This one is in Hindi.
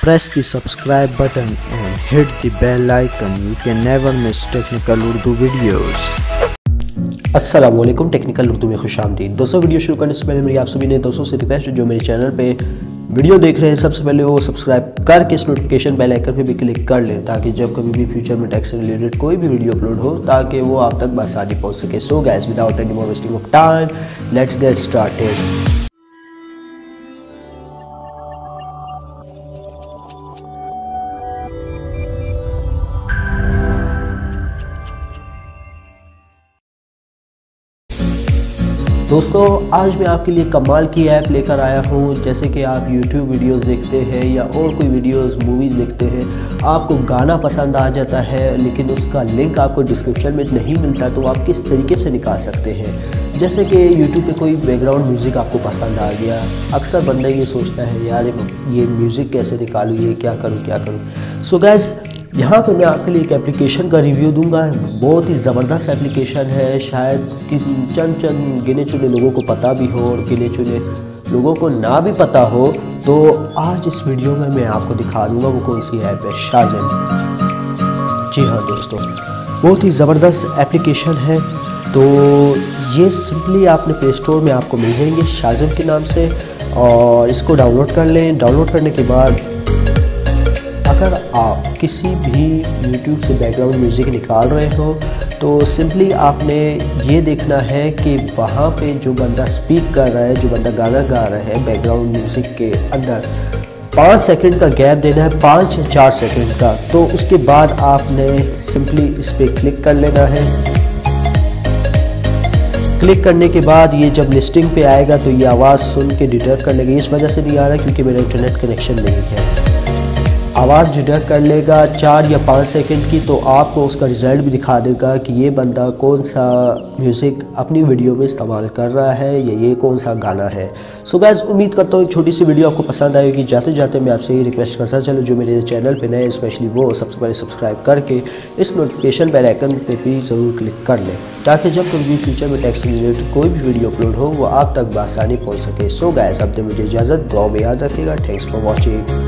Press the subscribe button and hit the bell icon. You can never miss technical Urdu videos. अस्सलाम वालेकुम, टेक्निकल उर्दू में खुशामदीद। दोस्तों, वीडियो शुरू करने से पहले मेरी आप सभी ने दोस्तों से रिक्वेस्ट है, जो मेरे चैनल पे वीडियो देख रहे हैं सबसे पहले वो सब्सक्राइब करके इस नोटिफिकेशन बेल आइकन पे भी क्लिक कर लें, ताकि जब कभी भी फ्यूचर में टेक से रिलेटेड कोई भी वीडियो अपलोड हो ताकि वो आप तक बआसानी पहुँच सके। So guys, without any more wasting of time, let's get started. दोस्तों, आज मैं आपके लिए कमाल की ऐप लेकर आया हूँ। जैसे कि आप YouTube वीडियोस देखते हैं या और कोई वीडियोस मूवीज़ देखते हैं, आपको गाना पसंद आ जाता है लेकिन उसका लिंक आपको डिस्क्रिप्शन में नहीं मिलता, तो आप किस तरीके से निकाल सकते हैं। जैसे कि YouTube पे कोई बैकग्राउंड म्यूज़िक आपको पसंद आ गया, अक्सर बंदा ये सोचता है यार ये म्यूज़िक कैसे निकालूँ, ये क्या करूँ। सो गाइस, यहाँ पे मैं आपके लिए एक एप्लीकेशन का रिव्यू दूंगा। बहुत ही ज़बरदस्त एप्लीकेशन है, शायद किसी चंद गिने चुने लोगों को पता भी हो और गिने चुने लोगों को ना भी पता हो। तो आज इस वीडियो में मैं आपको दिखा दूंगा वो कौन सी ऐप है, शाज़म। जी हाँ दोस्तों, बहुत ही ज़बरदस्त एप्लीकेशन है। तो ये सिंपली आपने प्ले स्टोर में आपको मिल जाएंगे शाज़म के नाम से, और इसको डाउनलोड कर लें। डाउनलोड करने के बाद अगर आप किसी भी YouTube से बैकग्राउंड म्यूज़िक निकाल रहे हो तो सिंपली आपने ये देखना है कि वहाँ पे जो बंदा स्पीक कर रहा है, जो बंदा गाना गा रहा है बैकग्राउंड म्यूज़िक के अंदर 5 सेकंड का गैप देना है, 5 या 4 सेकंड का। तो उसके बाद आपने सिंपली इस पर क्लिक कर लेना है। क्लिक करने के बाद ये जब लिस्टिंग पे आएगा तो ये आवाज़ सुन के डिटेक्ट कर लेगा। इस वजह से नहीं आ रहा क्योंकि मेरा इंटरनेट कनेक्शन नहीं है। आवाज़ डिटेक्ट कर लेगा 4 या 5 सेकंड की, तो आपको उसका रिज़ल्ट भी दिखा देगा कि ये बंदा कौन सा म्यूज़िक अपनी वीडियो में इस्तेमाल कर रहा है या ये कौन सा गाना है। सो गाइस, उम्मीद करता हूँ एक छोटी सी वीडियो आपको पसंद आएगी। जाते जाते मैं आपसे ये रिक्वेस्ट करता चलो, जो मेरे चैनल पे नए स्पेशली वो सबसे पहले सब्सक्राइब करके इस नोटिफिकेशन बेल आइकन पे भी ज़रूर क्लिक कर लें, ताकि जब कभी भी फ्यूचर में टेक से रिलेटेड कोई भी वीडियो अपलोड हो वो आप तक बआसानी पहुँच सके। सो गाइस, अब दे मुझे इजाज़त, दुआ में याद रखिएगा। Thanks for watching.